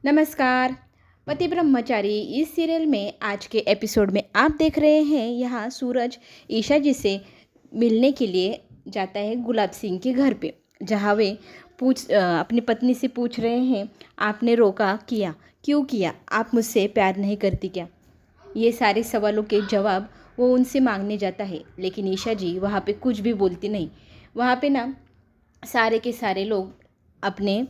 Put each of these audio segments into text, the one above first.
नमस्कार। पति ब्रह्मचारी इस सीरियल में आज के एपिसोड में आप देख रहे हैं यहाँ सूरज ईशा जी से मिलने के लिए जाता है गुलाब सिंह के घर पे, जहाँ वे अपनी पत्नी से पूछ रहे हैं, आपने रोका किया, क्यों किया, आप मुझसे प्यार नहीं करती क्या। ये सारे सवालों के जवाब वो उनसे मांगने जाता है, लेकिन ईशा जी वहाँ पे कुछ भी बोलती नहीं। वहाँ पे ना सारे के सारे लोग अपने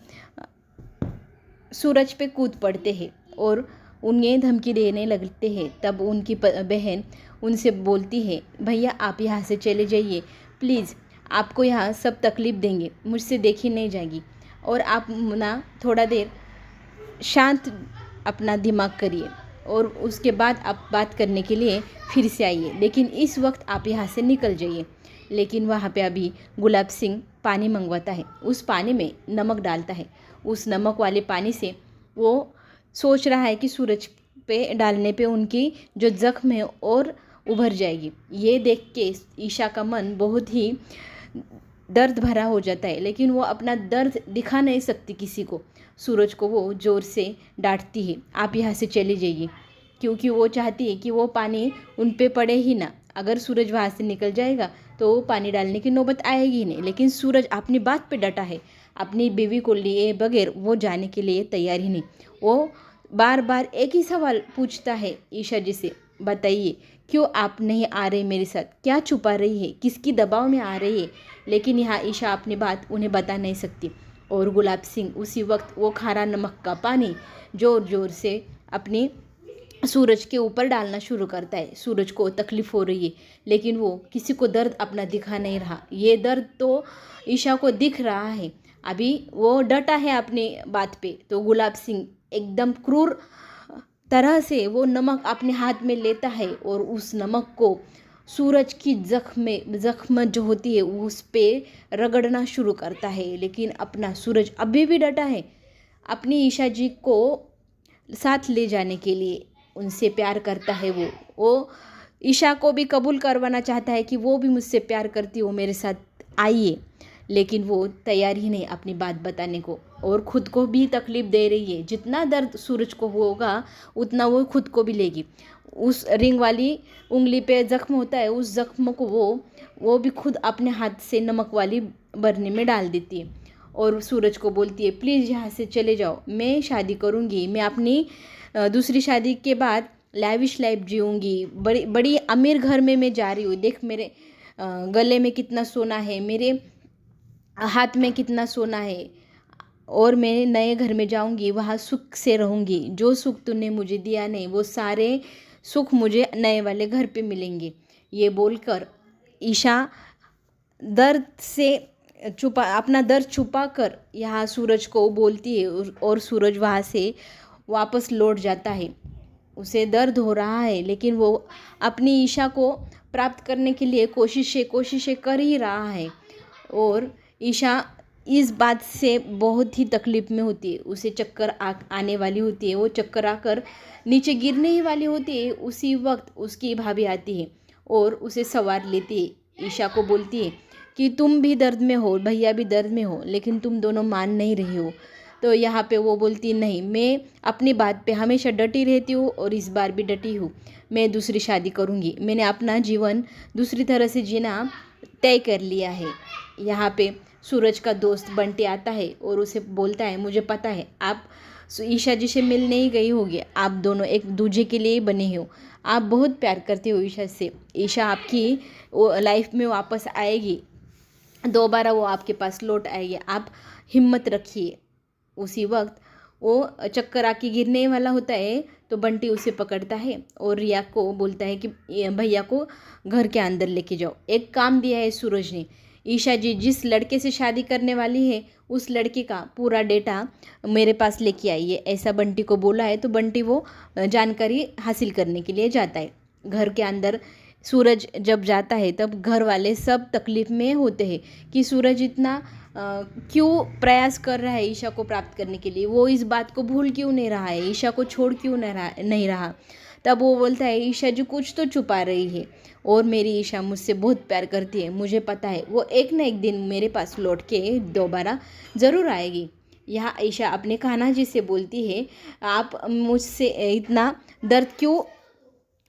सूरज पे कूद पड़ते हैं और उन्हें धमकी देने लगते हैं। तब उनकी बहन उनसे बोलती है, भैया आप यहाँ से चले जाइए प्लीज़, आपको यहाँ सब तकलीफ़ देंगे, मुझसे देखी नहीं जाएगी, और आप ना थोड़ा देर शांत अपना दिमाग करिए और उसके बाद आप बात करने के लिए फिर से आइए, लेकिन इस वक्त आप यहाँ से निकल जाइए। लेकिन वहाँ पे अभी गुलाब सिंह पानी मंगवाता है, उस पानी में नमक डालता है। उस नमक वाले पानी से वो सोच रहा है कि सूरज पे डालने पे उनकी जो ज़ख्म है और उभर जाएगी। ये देख के ईशा का मन बहुत ही दर्द भरा हो जाता है, लेकिन वो अपना दर्द दिखा नहीं सकती किसी को। सूरज को वो ज़ोर से डांटती है, आप यहाँ से चले जाइए, क्योंकि वो चाहती है कि वो पानी उन पे पड़े ही ना। अगर सूरज वहाँ से निकल जाएगा तो वो पानी डालने की नौबत आएगी ही नहीं। लेकिन सूरज अपनी बात पे डटा है, अपनी बीवी को लिए बगैर वो जाने के लिए तैयार ही नहीं। वो बार बार एक ही सवाल पूछता है ईशा जी से, बताइए क्यों आप नहीं आ रहे मेरे साथ, क्या छुपा रही है, किसकी दबाव में आ रही है। लेकिन यहाँ ईशा अपनी बात उन्हें बता नहीं सकती। और गुलाब सिंह उसी वक्त वो खारा नमक का पानी ज़ोर ज़ोर से अपनी सूरज के ऊपर डालना शुरू करता है। सूरज को तकलीफ़ हो रही है, लेकिन वो किसी को दर्द अपना दिखा नहीं रहा। ये दर्द तो ईशा को दिख रहा है, अभी वो डटा है अपनी बात पे। तो गुलाब सिंह एकदम क्रूर तरह से वो नमक अपने हाथ में लेता है और उस नमक को सूरज की जख्म जो होती है उस पे रगड़ना शुरू करता है। लेकिन अपना सूरज अभी भी डटा है अपनी ईशा जी को साथ ले जाने के लिए, उनसे प्यार करता है। वो ईशा को भी कबूल करवाना चाहता है कि वो भी मुझसे प्यार करती हो, मेरे साथ आइए, लेकिन वो तैयार ही नहीं अपनी बात बताने को, और ख़ुद को भी तकलीफ़ दे रही है। जितना दर्द सूरज को होगा उतना वो खुद को भी लेगी। उस रिंग वाली उंगली पे ज़ख्म होता है, उस ज़ख्म को वो भी खुद अपने हाथ से नमक वाली बरनी में डाल देती है और सूरज को बोलती है, प्लीज़ यहाँ से चले जाओ, मैं शादी करूँगी, मैं अपनी दूसरी शादी के बाद लैविश लाइफ जीऊँगी, बड़ी बड़ी अमीर घर में मैं जा रही हूँ, देख मेरे गले में कितना सोना है, मेरे हाथ में कितना सोना है, और मैं नए घर में जाऊंगी, वहाँ सुख से रहूंगी। जो सुख तूने मुझे दिया नहीं वो सारे सुख मुझे नए वाले घर पे मिलेंगे। ये बोलकर ईशा दर्द से अपना दर्द छुपा कर यहाँ सूरज को बोलती है, और सूरज वहाँ से वापस लौट जाता है। उसे दर्द हो रहा है, लेकिन वो अपनी ईशा को प्राप्त करने के लिए कोशिशें कर ही रहा है। और ईशा इस बात से बहुत ही तकलीफ़ में होती है। उसे चक्कर आने वाली होती है, वो चक्कर आकर नीचे गिरने ही वाली होती है। उसी वक्त उसकी भाभी आती है और उसे सवार लेती है। ईशा को बोलती है कि तुम भी दर्द में हो, भैया भी दर्द में हो, लेकिन तुम दोनों मान नहीं रही हो। तो यहाँ पे वो बोलती नहीं, मैं अपनी बात पे हमेशा डटी रहती हूँ और इस बार भी डटी हूँ, मैं दूसरी शादी करूँगी, मैंने अपना जीवन दूसरी तरह से जीना तय कर लिया है। यहाँ पे सूरज का दोस्त बंटी आता है और उसे बोलता है, मुझे पता है आप ईशा जी से मिलने ही गई होगी, आप दोनों एक दूजे के लिए ही बने हो, आप बहुत प्यार करते हो ईशा से, ईशा आपकी लाइफ में वापस आएगी, दोबारा वो आपके पास लौट आएगी, आप हिम्मत रखिए। उसी वक्त वो चक्कर आके गिरने वाला होता है तो बंटी उसे पकड़ता है और रिया को बोलता है कि भैया को घर के अंदर लेके जाओ। एक काम दिया है सूरज ने, ईशा जी जिस लड़के से शादी करने वाली है उस लड़के का पूरा डेटा मेरे पास लेके आइए, ऐसा बंटी को बोला है। तो बंटी वो जानकारी हासिल करने के लिए जाता है। घर के अंदर सूरज जब जाता है तब घर वाले सब तकलीफ़ में होते हैं कि सूरज इतना क्यों प्रयास कर रहा है ईशा को प्राप्त करने के लिए, वो इस बात को भूल क्यों नहीं रहा है, ईशा को छोड़ क्यों नहीं रहा। तब वो बोलता है, ईशा जी कुछ तो छुपा रही है, और मेरी ईशा मुझसे बहुत प्यार करती है, मुझे पता है वो एक ना एक दिन मेरे पास लौट के दोबारा ज़रूर आएगी। यहाँ आयशा अपने कान्हा जी से बोलती है, आप मुझसे इतना दर्द क्यों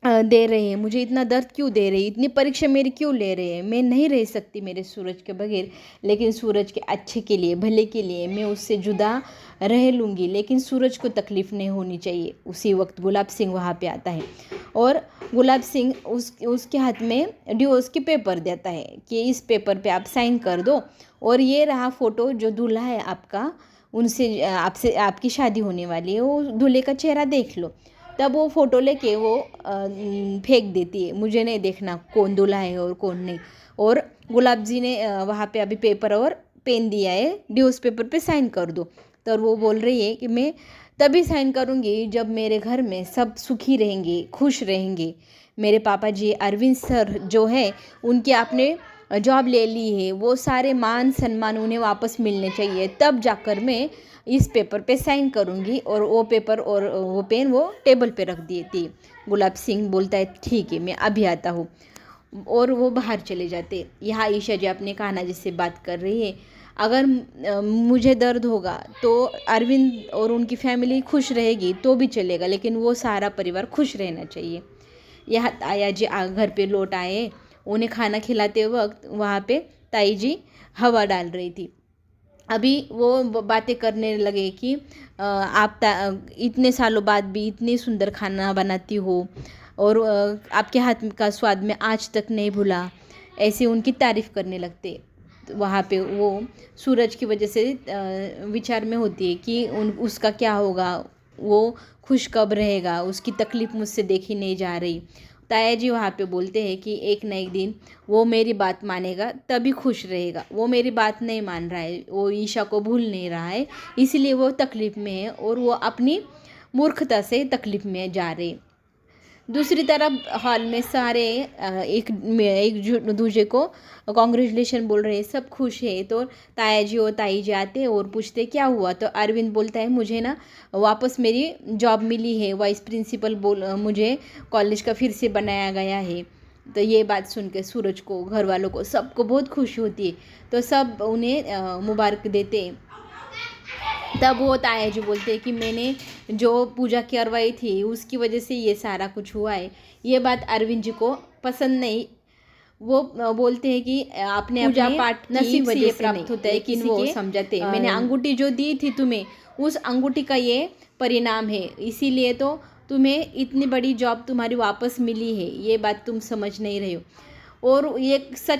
दे रहे हैं, मुझे इतना दर्द क्यों दे रहे हैं, इतनी परीक्षा मेरी क्यों ले रहे हैं। मैं नहीं रह सकती मेरे सूरज के बगैर, लेकिन सूरज के अच्छे के लिए, भले के लिए मैं उससे जुदा रह लूँगी, लेकिन सूरज को तकलीफ़ नहीं होनी चाहिए। उसी वक्त गुलाब सिंह वहाँ पे आता है और गुलाब सिंह उसके हाथ में डिवोर्स के पेपर देता है कि इस पेपर पे आप साइन कर दो, और ये रहा फ़ोटो जो दूल्हा है आपका, उनसे आपसे आपकी शादी होने वाली है, वो दूल्हे का चेहरा देख लो। तब वो फ़ोटो लेके वो फेंक देती है, मुझे नहीं देखना कौन दूल्हा है और कौन नहीं। और गुलाब जी ने वहाँ पे अभी पेपर और पेन दिया है, डिवोर्स पेपर पे साइन कर दो। तो वो बोल रही है कि मैं तभी साइन करूँगी जब मेरे घर में सब सुखी रहेंगे, खुश रहेंगे। मेरे पापा जी अरविंद सर जो है, उनके आपने जॉब ले ली है, वो सारे मान सम्मान उन्हें वापस मिलने चाहिए, तब जाकर मैं इस पेपर पे साइन करूँगी। और वो पेपर और वो पेन वो टेबल पे रख दिए थी। गुलाब सिंह बोलता है ठीक है, मैं अभी आता हूँ, और वो बाहर चले जाते। यहाँ ईशा जी अपने कान्हा जी से बात कर रही है, अगर मुझे दर्द होगा तो अरविंद और उनकी फैमिली खुश रहेगी तो भी चलेगा, लेकिन वो सारा परिवार खुश रहना चाहिए। यहाँ ताया जी घर पे लौट आए, उन्हें खाना खिलाते वक्त वहाँ पे ताई जी हवा डाल रही थी। अभी वो बातें करने लगे कि आप इतने सालों बाद भी इतनी सुंदर खाना बनाती हो, और आपके हाथ का स्वाद मैं आज तक नहीं भूला, ऐसे उनकी तारीफ़ करने लगते। तो वहाँ पे वो सूरज की वजह से विचार में होती है कि उसका क्या होगा, वो खुश कब रहेगा, उसकी तकलीफ़ मुझसे देखी नहीं जा रही। ताया जी वहाँ पे बोलते हैं कि एक न एक दिन वो मेरी बात मानेगा, तभी खुश रहेगा। वो मेरी बात नहीं मान रहा है, वो ईशा को भूल नहीं रहा है, इसलिए वो तकलीफ़ में है और वो अपनी मूर्खता से तकलीफ़ में जा रहे। दूसरी तरफ हॉल में सारे एक दूसरे को कॉन्ग्रेचुलेशन बोल रहे हैं, सब खुश है। तो ताया जी और ताई जी आते हैं और पूछते क्या हुआ। तो अरविंद बोलता है, मुझे ना वापस मेरी जॉब मिली है, वाइस प्रिंसिपल मुझे कॉलेज का फिर से बनाया गया है। तो ये बात सुन के सूरज को, घर वालों को, सबको बहुत खुशी होती है। तो सब उन्हें मुबारक देते हैं। तब वो ताया जी बोलते हैं कि मैंने जो पूजा करवाई थी उसकी वजह से ये सारा कुछ हुआ है। ये बात अरविंद जी को पसंद नहीं। वो बोलते हैं कि आपने पूजा पाठ नसीब वजह से प्राप्त होता है, लेकिन वो समझाते मैंने अंगूठी जो दी थी तुम्हें, उस अंगूठी का ये परिणाम है, इसीलिए तो तुम्हें इतनी बड़ी जॉब तुम्हारी वापस मिली है। ये बात तुम समझ नहीं रहे हो। और ये सच